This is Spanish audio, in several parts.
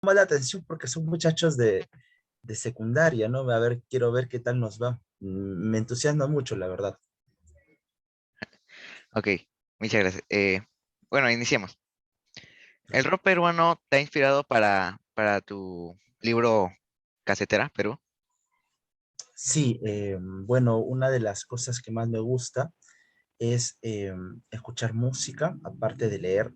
llama la atención porque son muchachos de secundaria, ¿no? A ver, quiero ver qué tal nos va. Me entusiasma mucho, la verdad. Ok, muchas gracias. Bueno, iniciemos. ¿El rock peruano te ha inspirado para tu libro Casetera, Perú? Sí, bueno, una de las cosas que más me gusta es escuchar música, aparte de leer.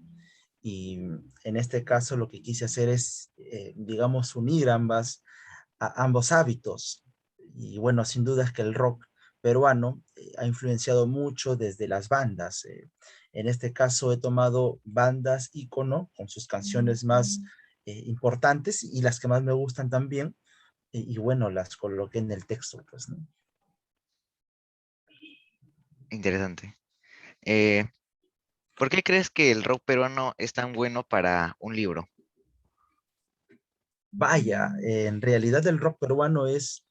Y en este caso lo que quise hacer es, digamos, unir ambos hábitos. Y bueno, sin duda es que el rock peruano ha influenciado mucho desde las bandas. En este caso he tomado bandas ícono con sus canciones más importantes y las que más me gustan también. Y bueno, las coloqué en el texto, pues, ¿no? Interesante. Eh, ¿Por qué crees que el rock peruano es tan bueno para un libro? Vaya, en realidad el rock peruano es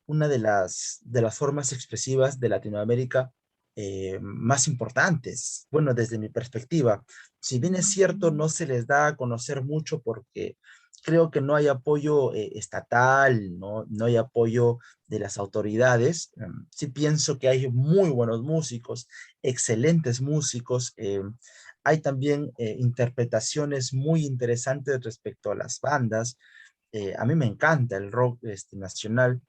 una de las formas expresivas de Latinoamérica más importantes. Bueno, desde mi perspectiva, si bien es cierto, no se les da a conocer mucho porque creo que no hay apoyo estatal, no hay apoyo de las autoridades. Sí pienso que hay muy buenos músicos, excelentes músicos. Hay también interpretaciones muy interesantes respecto a las bandas. A mí me encanta el rock nacional.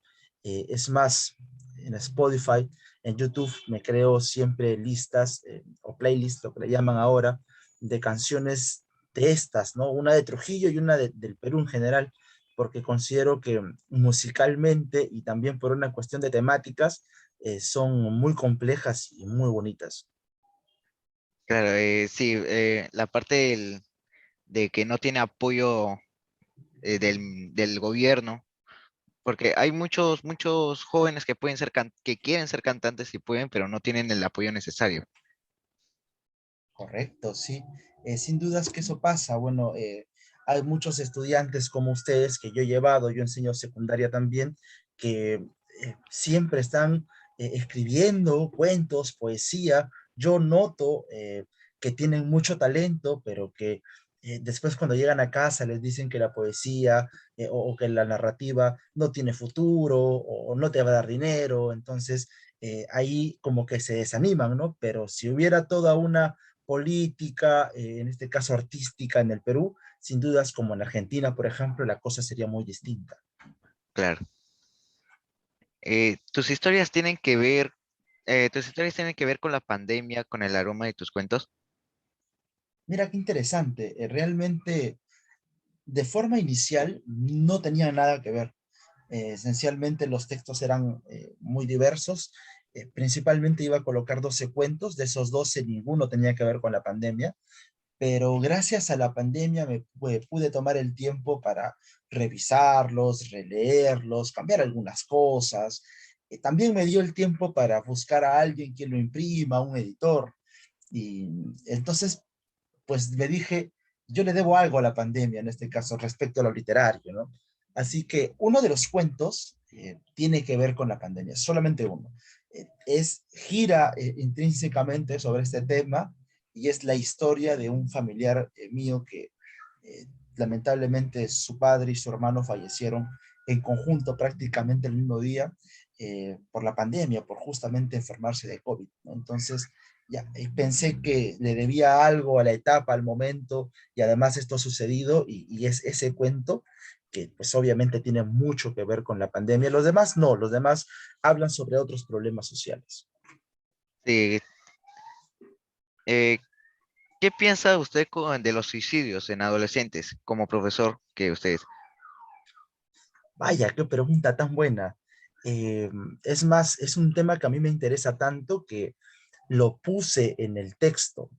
Es más, en Spotify, en YouTube me creo siempre listas o playlists, lo que le llaman ahora, de canciones de estas, ¿no? Una de Trujillo y una del Perú en general, porque considero que musicalmente y también por una cuestión de temáticas son muy complejas y muy bonitas. Claro, sí, la parte de que no tiene apoyo del gobierno, porque hay muchos jóvenes que pueden que quieren ser cantantes y pueden, pero no tienen el apoyo necesario. Correcto, sí. Sin dudas que eso pasa. Bueno, hay muchos estudiantes como ustedes que yo he llevado, yo enseño secundaria también, que siempre están escribiendo cuentos, poesía. Yo noto que tienen mucho talento, pero que después cuando llegan a casa les dicen que la poesía o que la narrativa no tiene futuro o no te va a dar dinero. Entonces, ahí como que se desaniman, ¿no? Pero si hubiera toda una política, en este caso artística en el Perú, sin dudas como en Argentina, por ejemplo, la cosa sería muy distinta. Claro. Tus historias tienen que ver, tus historias tienen que ver con la pandemia, con el aroma de tus cuentos. Mira qué interesante, realmente de forma inicial no tenía nada que ver. Esencialmente los textos eran muy diversos. Principalmente iba a colocar 12 cuentos, de esos 12 ninguno tenía que ver con la pandemia, pero gracias a la pandemia pude tomar el tiempo para revisarlos, releerlos, cambiar algunas cosas. También me dio el tiempo para buscar a alguien que lo imprima, un editor. Y entonces, pues me dije, yo le debo algo a la pandemia, en este caso, respecto a lo literario, ¿no? Así que uno de los cuentos tiene que ver con la pandemia, solamente uno. Gira intrínsecamente sobre este tema y es la historia de un familiar mío que eh, lamentablemente su padre y su hermano fallecieron en conjunto prácticamente el mismo día por la pandemia, por justamente enfermarse de COVID, ¿no? Entonces, ya, pensé que le debía algo a la etapa, al momento, y además esto ha sucedido y es ese cuento que pues obviamente tiene mucho que ver con la pandemia. Los demás no, los demás hablan sobre otros problemas sociales. Sí, eh, ¿qué piensa usted de los suicidios en adolescentes como profesor que usted es? Vaya, qué pregunta tan buena. Eh, es más, es un tema que a mí me interesa tanto que lo puse en el texto.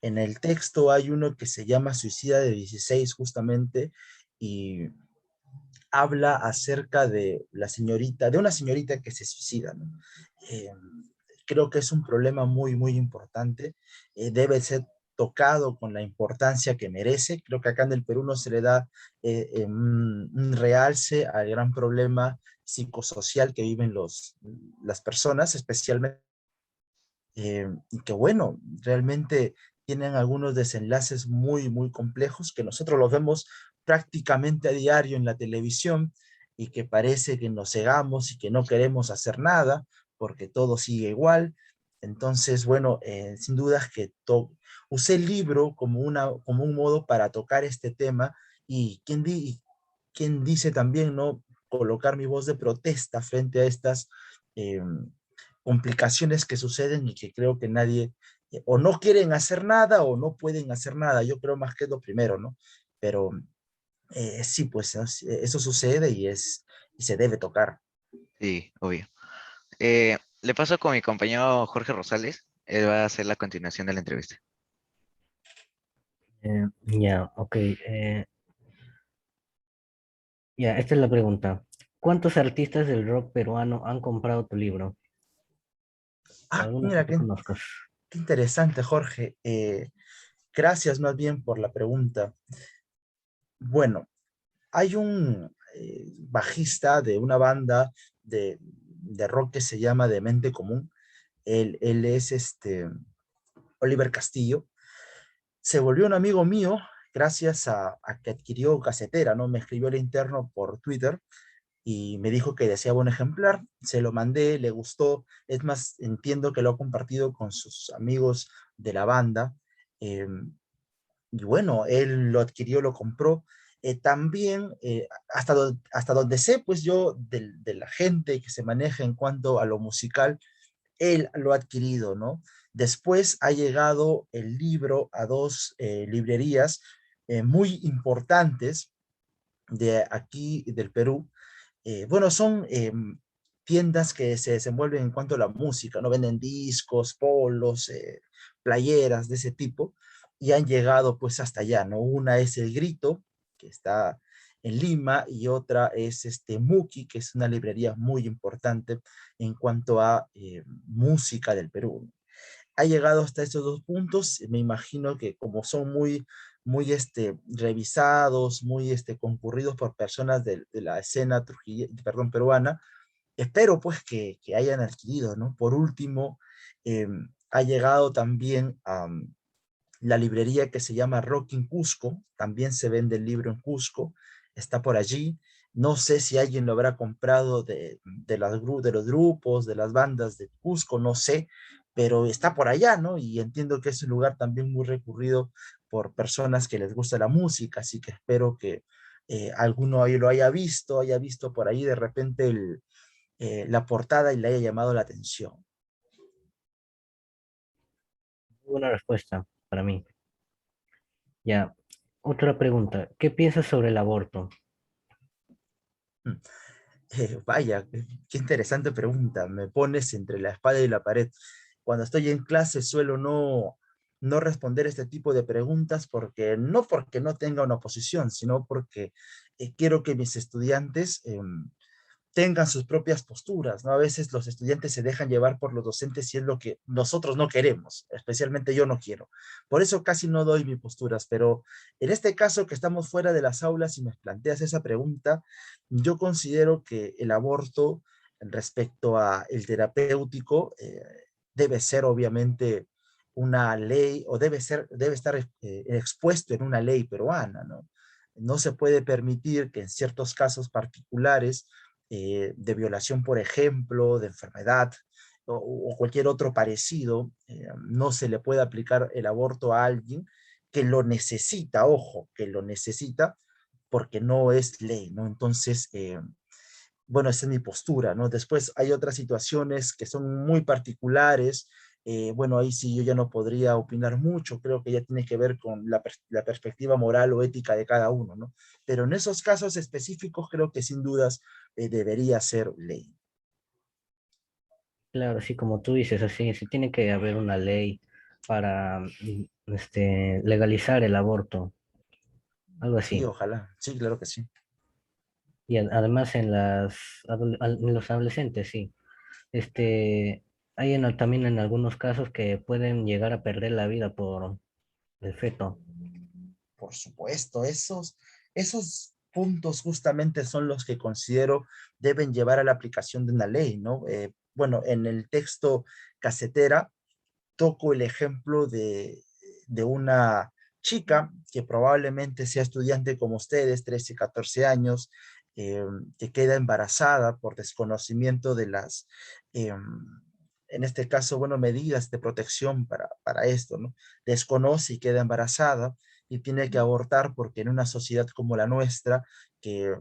En el texto hay uno que se llama Suicida de 16 justamente y habla acerca de la señorita, de una señorita que se suicida, ¿no? Eh, Creo que es un problema muy, muy importante. Debe ser tocado con la importancia que merece. Creo que acá en el Perú no se le da un realce al gran problema psicosocial que viven las personas, especialmente y que bueno, realmente tienen algunos desenlaces muy, muy complejos que nosotros los vemos prácticamente a diario en la televisión y que parece que nos cegamos y que no queremos hacer nada porque todo sigue igual. Entonces, bueno, sin dudas que usé el libro como, como un modo para tocar este tema y quién dice también, ¿no? Colocar mi voz de protesta frente a estas eh, complicaciones que suceden y que creo que nadie o no quieren hacer nada o no pueden hacer nada. Yo creo más que es lo primero, ¿no? Pero sí, pues ¿no? Sí, eso sucede y se debe tocar. Sí, obvio. Le paso con mi compañero Jorge Rosales. Él va a hacer la continuación de la entrevista. Ya, ok. Ya, esta es la pregunta. ¿Cuántos artistas del rock peruano han comprado tu libro? O Ah, algunos que mira, tú conozcas. qué interesante, Jorge. Gracias más bien por la pregunta. Bueno, hay un bajista de una banda de rock que se llama Demente Común. Él es Oliver Castillo. Se volvió un amigo mío gracias a que adquirió Casetera, ¿no? Me escribió el interno por Twitter y me dijo que deseaba un ejemplar. Se lo mandé, le gustó. Es más, entiendo que lo ha compartido con sus amigos de la banda. Eh, y bueno, él lo adquirió, lo compró. También, hasta donde sé, pues yo, de la gente que se maneja en cuanto a lo musical, él lo ha adquirido, ¿no? Después ha llegado el libro a dos librerías muy importantes de aquí, del Perú. Bueno, son tiendas que se desenvuelven en cuanto a la música, ¿no? Venden discos, polos, playeras de ese tipo, y han llegado pues hasta allá, ¿no? Una es El Grito, que está en Lima, y otra es Muki, que es una librería muy importante en cuanto a música del Perú. Ha llegado hasta estos dos puntos. Me imagino que como son muy revisados, muy concurridos por personas de la escena perdón, peruana, espero pues que hayan adquirido, ¿no? Por último, ha llegado también a la librería que se llama Rock en Cusco, también se vende el libro en Cusco, está por allí. No sé si alguien lo habrá comprado de los grupos, de las bandas de Cusco, no sé, pero está por allá, ¿no? Y entiendo que es un lugar también muy recurrido por personas que les gusta la música, así que espero que alguno ahí lo haya visto por ahí de repente la portada y le haya llamado la atención. Muy buena respuesta para mí. Ya, otra pregunta. ¿Qué piensas sobre el aborto? Mm. Vaya, qué interesante pregunta. Me pones entre la espada y la pared. Cuando estoy en clase suelo no responder este tipo de preguntas porque no tenga una posición, sino porque quiero que mis estudiantes tengan sus propias posturas, ¿no? A veces los estudiantes se dejan llevar por los docentes y es lo que nosotros no queremos, especialmente yo no quiero. Por eso casi no doy mis posturas, pero en este caso que estamos fuera de las aulas y me planteas esa pregunta, yo considero que el aborto respecto a el terapéutico debe ser obviamente una ley o debe estar expuesto en una ley peruana, ¿no? No se puede permitir que en ciertos casos particulares de violación, por ejemplo, de enfermedad o cualquier otro parecido, no se le puede aplicar el aborto a alguien que lo necesita, ojo, que lo necesita porque no es ley, ¿no? Entonces, bueno, esa es mi postura, ¿no? Después hay otras situaciones que son muy particulares. Bueno, ahí sí yo ya no podría opinar mucho, creo que ya tiene que ver con la perspectiva moral o ética de cada uno, ¿no? Pero en esos casos específicos creo que sin dudas debería ser ley. Claro, sí, como tú dices, así, sí tiene que haber una ley para legalizar el aborto, algo Sí, así. ojalá, sí, claro que sí. Y además en en los adolescentes, sí. Hay también en algunos casos que pueden llegar a perder la vida por el feto. Por supuesto, esos puntos justamente son los que considero deben llevar a la aplicación de una ley, ¿no? Bueno, en el texto casetera toco el ejemplo de una chica que probablemente sea estudiante como ustedes, 13, 14 años, eh, que queda embarazada por desconocimiento de las, eh, en este caso, bueno, medidas de protección para esto, ¿no? Desconoce y queda embarazada y tiene que abortar porque en una sociedad como la nuestra, que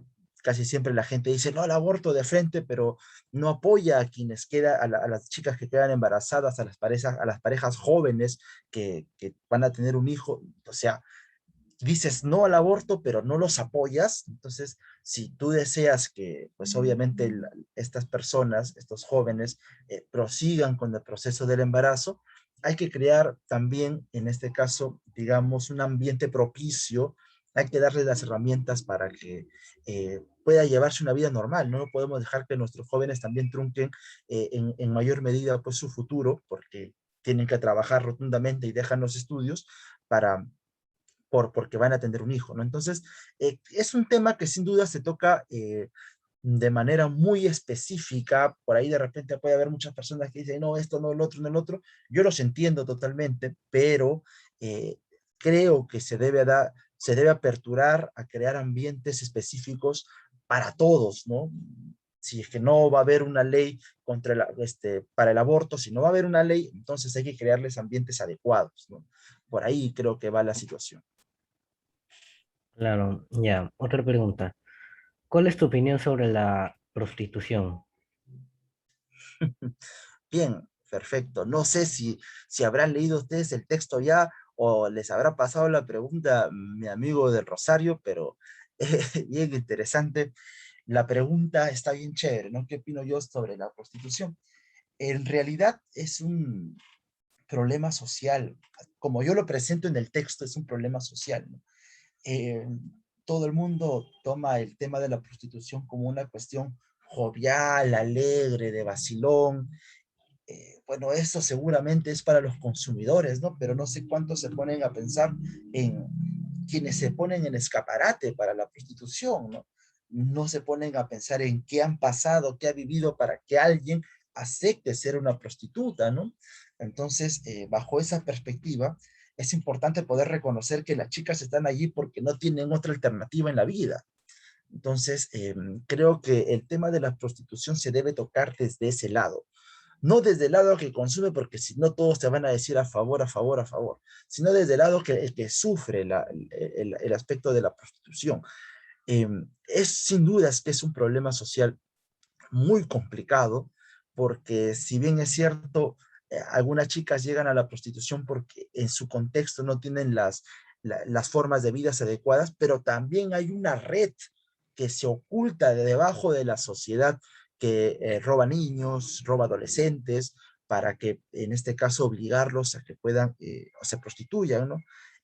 casi siempre la gente dice, no al aborto de frente, pero no apoya a quienes quedan, a las chicas que quedan embarazadas, a las parejas jóvenes que van a tener un hijo, o sea, dices no al aborto, pero no los apoyas. Entonces, si tú deseas que, pues obviamente estas personas, estos jóvenes, prosigan con el proceso del embarazo, hay que crear también, en este caso, digamos, un ambiente propicio. Hay que darles las herramientas para que pueda llevarse una vida normal. No podemos dejar que nuestros jóvenes también trunquen en mayor medida pues, su futuro, porque tienen que trabajar rotundamente y dejan los estudios para porque van a tener un hijo, ¿no? Entonces, es un tema que sin duda se toca de manera muy específica. Por ahí de repente puede haber muchas personas que dicen, no, esto, no, el otro, no, el otro. Yo los entiendo totalmente, pero eh, creo que se debe aperturar a crear ambientes específicos para todos, ¿no? Si es que no va a haber una ley para el aborto, si no va a haber una ley, entonces hay que crearles ambientes adecuados, ¿no? Por ahí creo que va la situación. Claro, ya. Otra pregunta. ¿Cuál es tu opinión sobre la prostitución? Bien, perfecto. No sé si habrán leído ustedes el texto ya o les habrá pasado la pregunta mi amigo del Rosario, pero bien interesante. La pregunta está bien chévere, ¿no? ¿Qué opino yo sobre la prostitución? En realidad es un problema social. Como yo lo presento en el texto, es un problema social, ¿no? eh, Todo el mundo toma el tema de la prostitución como una cuestión jovial, alegre, de vacilón. Bueno, eso seguramente es para los consumidores, ¿no? Pero no sé cuántos se ponen a pensar en quienes se ponen en escaparate para la prostitución, ¿no? No se ponen a pensar en qué han pasado, qué ha vivido para que alguien acepte ser una prostituta, ¿no? Entonces, bajo esa perspectiva, es importante poder reconocer que las chicas están allí porque no tienen otra alternativa en la vida. Entonces, creo que el tema de la prostitución se debe tocar desde ese lado, no desde el lado que consume, porque si no todos te van a decir a favor, a favor, a favor, sino desde el lado que el que sufre el aspecto de la prostitución. Es sin dudas que es un problema social muy complicado, porque si bien es cierto, algunas chicas llegan a la prostitución porque en su contexto no tienen las formas de vida adecuadas, pero también hay una red que se oculta de debajo de la sociedad que roba niños, roba adolescentes, para que en este caso obligarlos a que puedan o se prostituyan, ¿no?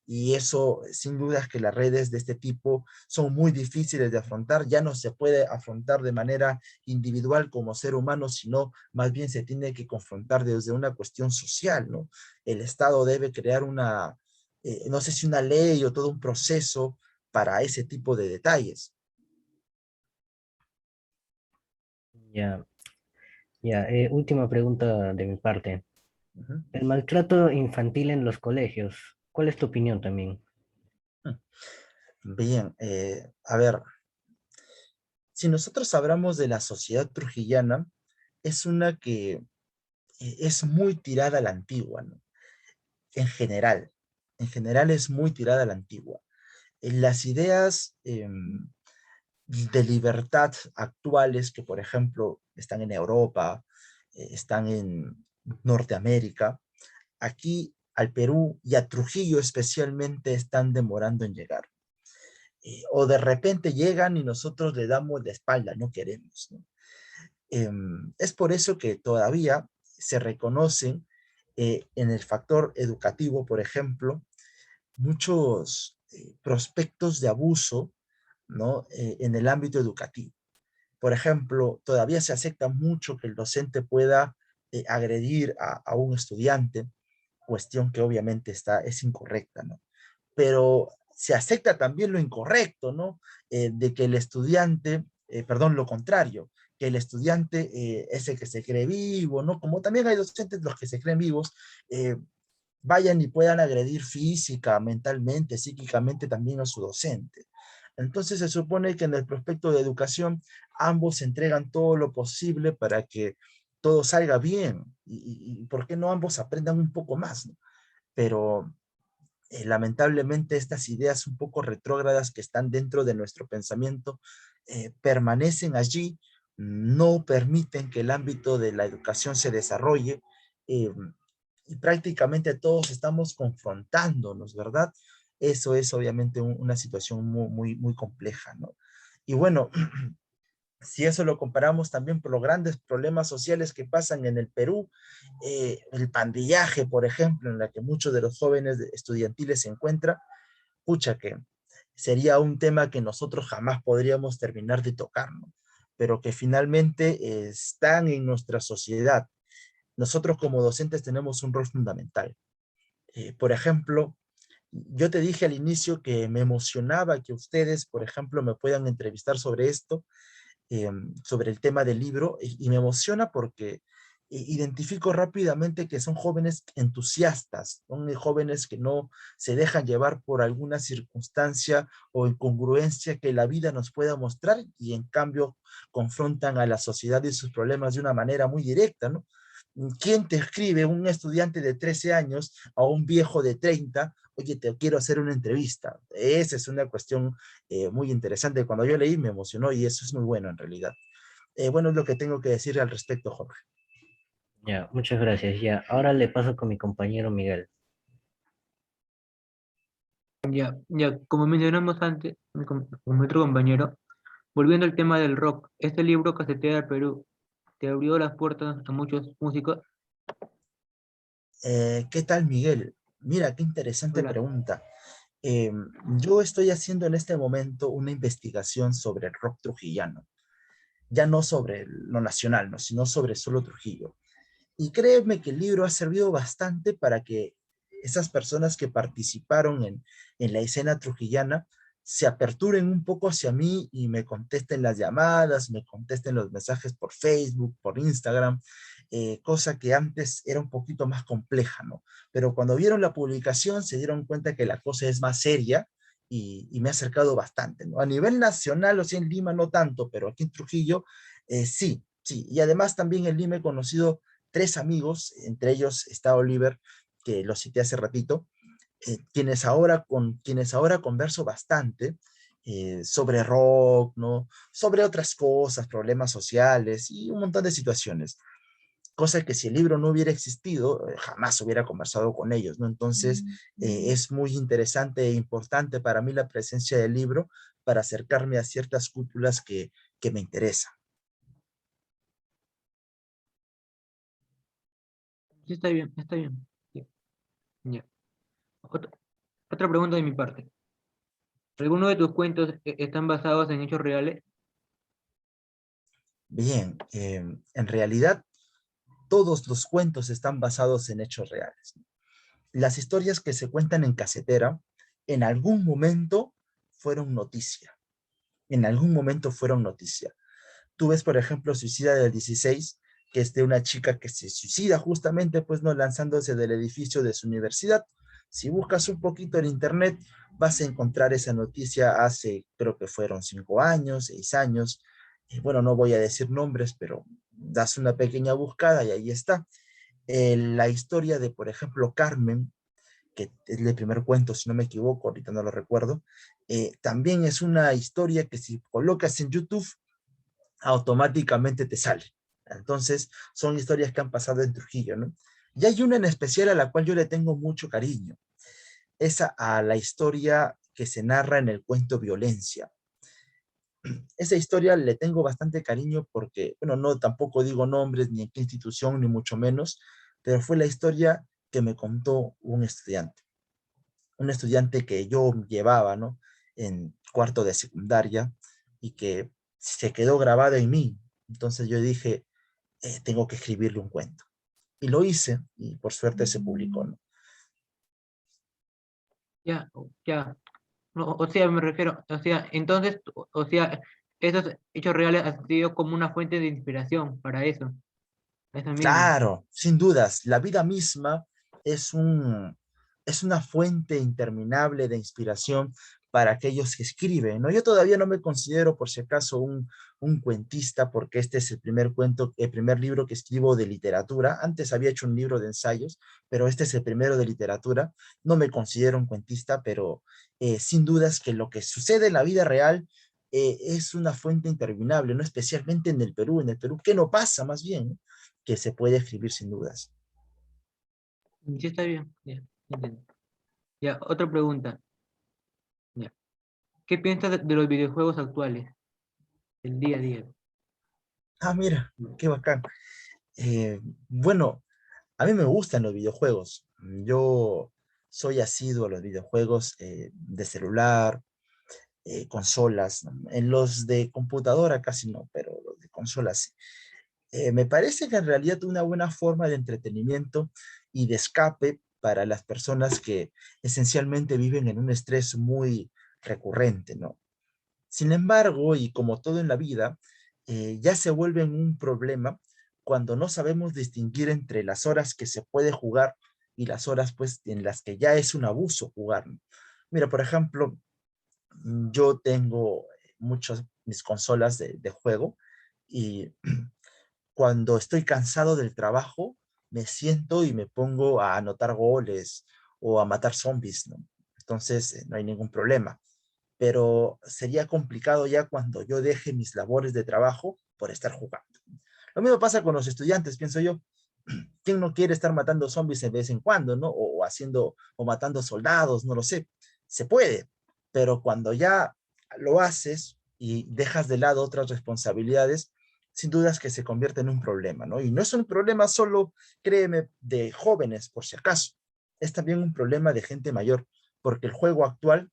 Y eso, sin duda, es que las redes de este tipo son muy difíciles de afrontar, ya no se puede afrontar de manera individual como ser humano, sino más bien se tiene que confrontar desde una cuestión social, ¿no? El Estado debe crear no sé si una ley o todo un proceso para ese tipo de detalles. Ya, ya. Última pregunta de mi parte. Ujú. El maltrato infantil en los colegios. ¿Cuál es tu opinión también? Bien, a ver, si nosotros hablamos de la sociedad trujillana, es una que es muy tirada a la antigua, ¿no? En general, en general es muy tirada a la antigua. Las ideas de libertad actuales que, por ejemplo, están en Europa, están en Norteamérica, aquí al Perú y a Trujillo especialmente están demorando en llegar. O de repente llegan y nosotros le damos la espalda, no queremos, ¿no? Es por eso que todavía se reconocen en el factor educativo, por ejemplo, muchos prospectos de abuso, ¿no? En el ámbito educativo. Por ejemplo, todavía se acepta mucho que el docente pueda agredir a un estudiante, cuestión que obviamente es incorrecta, ¿no? Pero se acepta también lo incorrecto, ¿no? De que el estudiante, perdón, lo contrario, que el estudiante es el que se cree vivo, ¿no? Como también hay docentes los que se creen vivos, eh, vayan y puedan agredir física, mentalmente, psíquicamente también a su docente. Entonces se supone que en el prospecto de educación ambos entregan todo lo posible para que todo salga bien y ¿por qué no ambos aprendan un poco más, ¿no? Pero lamentablemente estas ideas un poco retrógradas que están dentro de nuestro pensamiento permanecen allí, no permiten que el ámbito de la educación se desarrolle eh, y prácticamente todos estamos confrontándonos, ¿verdad? Eso es obviamente una situación muy compleja, ¿no? Y bueno, si eso lo comparamos también por los grandes problemas sociales que pasan en el Perú, el pandillaje, por ejemplo, en la que muchos de los jóvenes estudiantiles se encuentran, pucha que sería un tema que nosotros jamás podríamos terminar de tocar, ¿no? Pero que finalmente están en nuestra sociedad. Nosotros como docentes tenemos un rol fundamental. Por ejemplo, yo te dije al inicio que me emocionaba que ustedes, por ejemplo, me puedan entrevistar sobre esto, sobre el tema del libro y me emociona porque identifico rápidamente que son jóvenes entusiastas, son jóvenes que no se dejan llevar por alguna circunstancia o incongruencia que la vida nos pueda mostrar y en cambio confrontan a la sociedad y sus problemas de una manera muy directa, ¿no? ¿Quién te escribe un estudiante de 13 años a un viejo de 30? Oye, te quiero hacer una entrevista. Esa es una cuestión muy interesante. Cuando yo leí me emocionó y eso es muy bueno en realidad. Bueno, es lo que tengo que decir al respecto, Jorge. Ya, muchas gracias. Ya, ahora le paso con mi compañero Miguel. Ya, ya, como mencionamos antes, con mi otro compañero, volviendo al tema del rock, este libro Casetera del Perú te abrió las puertas a muchos músicos. ¿Qué tal, Miguel? Mira, qué interesante Hola. pregunta. Eh, yo estoy haciendo en este momento una investigación sobre el rock trujillano, ya no sobre lo nacional, ¿no? Sino sobre solo Trujillo. Y créeme que el libro ha servido bastante para que esas personas que participaron en la escena trujillana se aperturen un poco hacia mí y me contesten las llamadas, me contesten los mensajes por Facebook, por Instagram, cosa que antes era un poquito más compleja, ¿no? Pero cuando vieron la publicación se dieron cuenta que la cosa es más seria y me ha acercado bastante, ¿no? A nivel nacional, o sea, en Lima no tanto, pero aquí en Trujillo, sí, sí. Y además también en Lima he conocido tres amigos, entre ellos está Oliver, que lo cité hace ratito, quienes ahora converso bastante sobre rock, ¿no? Sobre otras cosas, problemas sociales y un montón de situaciones. Cosa que si el libro no hubiera existido, jamás hubiera conversado con ellos, ¿no? Entonces, es muy interesante e importante para mí la presencia del libro para acercarme a ciertas cúpulas que me interesan. Sí, está bien, está bien. Ya, ya. Otra, otra pregunta de mi parte. ¿Algunos de tus cuentos están basados en hechos reales? Bien, en realidad todos los cuentos están basados en hechos reales. Las historias que se cuentan en Casetera en algún momento fueron noticia. En algún momento fueron noticia. Tú ves, por ejemplo, Suicida del 16, que es de una chica que se suicida justamente, pues, no lanzándose del edificio de su universidad. Si buscas un poquito en internet, vas a encontrar esa noticia hace, creo que fueron 5 años, 6 años. Bueno, no voy a decir nombres, pero das una pequeña buscada y ahí está. La historia de, por ejemplo, Carmen, que es el primer cuento, si no me equivoco, ahorita no lo recuerdo, también es una historia que si colocas en YouTube, automáticamente te sale. Entonces, son historias que han pasado en Trujillo, ¿no? Y hay una en especial a la cual yo le tengo mucho cariño, esa a la historia que se narra en el cuento Violencia. Esa historia le tengo bastante cariño porque, bueno, no tampoco digo nombres ni en qué institución, ni mucho menos, pero fue la historia que me contó un estudiante que yo llevaba, ¿no? En cuarto de secundaria y que se quedó grabado en mí. Entonces yo dije, tengo que escribirle un cuento. Y lo hice y por suerte se publicó, ¿no? Ya, ya. No, o sea, me refiero, o sea, entonces, o sea, esos hechos reales han sido como una fuente de inspiración para eso mismo. Claro, sin dudas, la vida misma es es una fuente interminable de inspiración para aquellos que escriben, ¿no? Yo todavía no me considero, por si acaso, un cuentista, porque este es el primer cuento, el primer libro que escribo de literatura. Antes había hecho un libro de ensayos, pero este es el primero de literatura. No me considero un cuentista, pero sin dudas que lo que sucede en la vida real es una fuente interminable, ¿no? Especialmente en el Perú. En el Perú, ¿qué no pasa más bien? ¿No? Que se puede escribir sin dudas. Sí, está bien, ya, entiendo. Ya, otra pregunta. Ya. ¿Qué piensas de los videojuegos actuales, el día a día? Ah, mira, qué bacán. Bueno, a mí me gustan los videojuegos. Yo soy asiduo a los videojuegos de celular, consolas, ¿no? En los de computadora casi no, pero los de consolas sí. Me parece que en realidad una buena forma de entretenimiento y de escape para las personas que esencialmente viven en un estrés muy recurrente, ¿no? Sin embargo, y como todo en la vida, ya se vuelven un problema cuando no sabemos distinguir entre las horas que se puede jugar y las horas pues en las que ya es un abuso jugar, ¿no? Mira, por ejemplo, yo tengo muchas mis consolas de juego y cuando estoy cansado del trabajo, me siento y me pongo a anotar goles o a matar zombies, ¿no? Entonces, no hay ningún problema. Pero sería complicado ya cuando yo deje mis labores de trabajo por estar jugando. Lo mismo pasa con los estudiantes, pienso yo. ¿Quién no quiere estar matando zombies de vez en cuando, no? O haciendo, o matando soldados, no lo sé. Se puede, pero cuando ya lo haces y dejas de lado otras responsabilidades, sin dudas que se convierte en un problema, ¿no? Y no es un problema solo, créeme, de jóvenes, por si acaso. Es también un problema de gente mayor, porque el juego actual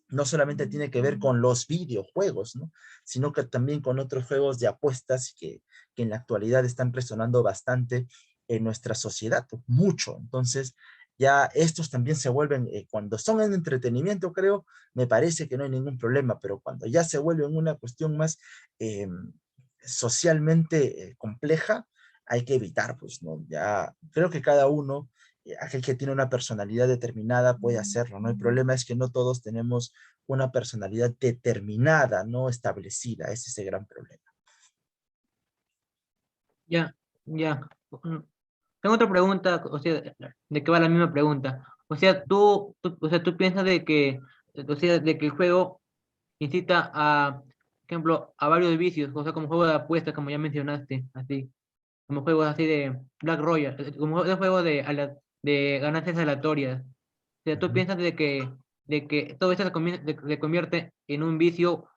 no solamente tiene que ver con los videojuegos, ¿no? Sino que también con otros juegos de apuestas que en la actualidad están resonando bastante en nuestra sociedad, mucho. Entonces, ya estos también se vuelven, cuando son en entretenimiento, creo, me parece que no hay ningún problema, pero cuando ya se vuelven una cuestión más eh, socialmente compleja, hay que evitar, pues, ¿no? Ya creo que cada uno, aquel que tiene una personalidad determinada puede hacerlo, ¿no? El problema es que no todos tenemos una personalidad determinada, no establecida. Ese es el gran problema. Ya, ya. Tengo otra pregunta, o sea, de que va la misma pregunta. O sea, o sea, tú piensas de que, o sea, de que el juego incita a, por ejemplo, a varios vicios, o sea, como juego de apuestas, como ya mencionaste, así, como juegos así de Black Royale, como de juego de, de ganancias aleatorias. O sea, tú Ujú. piensas de que todo esto se convierte en un vicio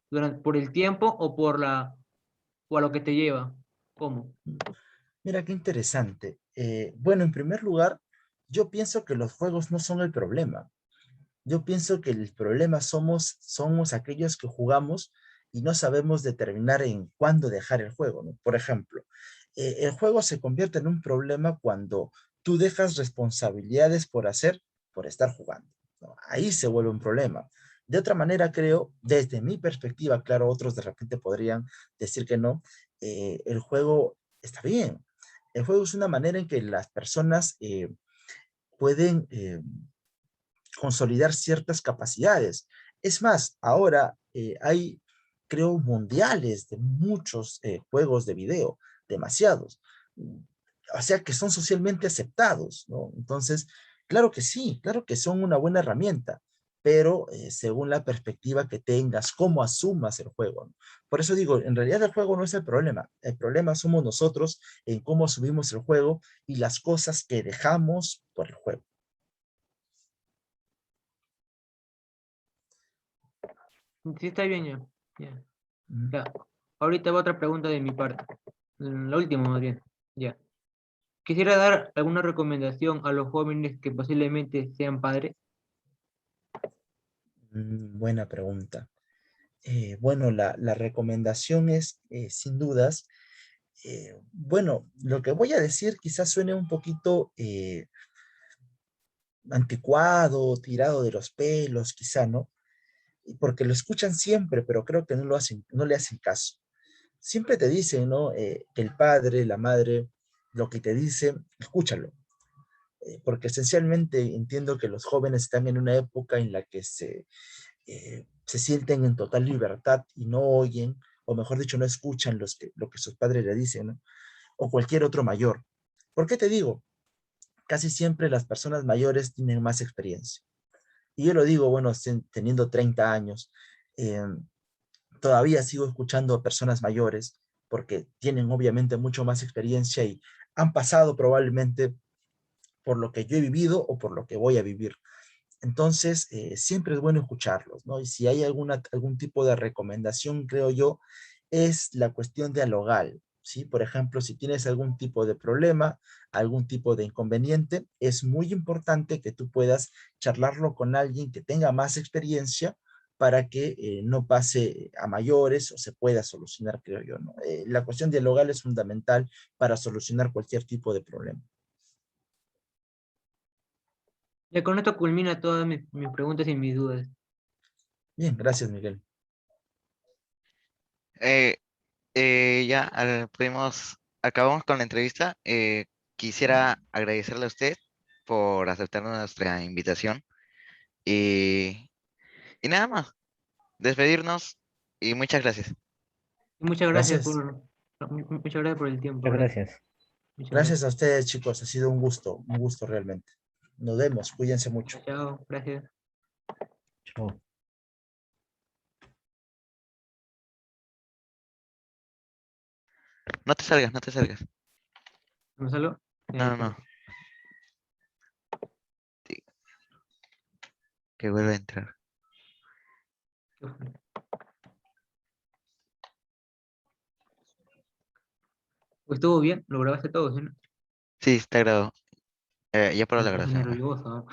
por el tiempo o por o a lo que te lleva. ¿Cómo? Mira qué interesante. Bueno, en primer lugar, yo pienso que los juegos no son el problema. Yo pienso que el problema somos aquellos que jugamos y no sabemos determinar en cuándo dejar el juego, ¿no? Por ejemplo, el juego se convierte en un problema cuando tú dejas responsabilidades por hacer, por estar jugando, ¿no? Ahí se vuelve un problema. De otra manera, creo, desde mi perspectiva, claro, otros de repente podrían decir que no, el juego está bien. El juego es una manera en que las personas pueden consolidar ciertas capacidades. Es más, ahora hay, creo, mundiales de muchos juegos de video, demasiados. O sea que son socialmente aceptados, ¿no? Entonces, claro que sí, claro que son una buena herramienta, pero según la perspectiva que tengas, cómo asumas el juego, ¿no? Por eso digo, en realidad el juego no es el problema somos nosotros en cómo asumimos el juego y las cosas que dejamos por el juego. Sí, está bien ya. Ya. Ujú. Ya. Ahorita va otra pregunta de mi parte. La última más bien. Ya. Quisiera dar alguna recomendación a los jóvenes que posiblemente sean padres. Buena pregunta. Bueno, la recomendación es, sin dudas, bueno, lo que voy a decir quizás suene un poquito anticuado, tirado de los pelos, quizá, ¿no? Porque lo escuchan siempre, pero creo que no lo hacen, no le hacen caso. Siempre te dicen, ¿no? Que el padre, la madre, lo que te dice, escúchalo. porque esencialmente entiendo que los jóvenes están en una época en la que se sienten en total libertad y no oyen, o mejor dicho, no escuchan lo que sus padres le dicen, ¿no? O cualquier otro mayor. ¿Por qué te digo? Casi siempre las personas mayores tienen más experiencia. Y yo lo digo, bueno, teniendo 30 años, eh, todavía sigo escuchando a personas mayores porque tienen obviamente mucho más experiencia y han pasado probablemente por lo que yo he vivido o por lo que voy a vivir. Entonces, siempre es bueno escucharlos, ¿no? Y si hay algún tipo de recomendación, creo yo, es la cuestión dialogal, ¿sí? Por ejemplo, si tienes algún tipo de problema, algún tipo de inconveniente, es muy importante que tú puedas charlarlo con alguien que tenga más experiencia para que no pase a mayores o se pueda solucionar, creo yo, ¿no? La cuestión dialogal es fundamental para solucionar cualquier tipo de problema. Ya con esto culmina todas mis preguntas y mis dudas. Bien, gracias, Miguel. Eh, ya acabamos con la entrevista. Quisiera agradecerle a usted por aceptar nuestra invitación y, y nada más, despedirnos y muchas gracias. Muchas gracias Gracias. muchas gracias por el tiempo. Muchas gracias. Muchas Gracias a gracias. ustedes, chicos. Ha sido un gusto realmente. Nos vemos. Cuídense mucho. Chao, gracias. Chao. No te salgas, no te salgas. Gonzalo. No, no, no. Que vuelva a entrar. Estuvo bien, lo grabaste todo, ¿sí? Sí, está grabado. Ya para Me la puse grabación. nervioso.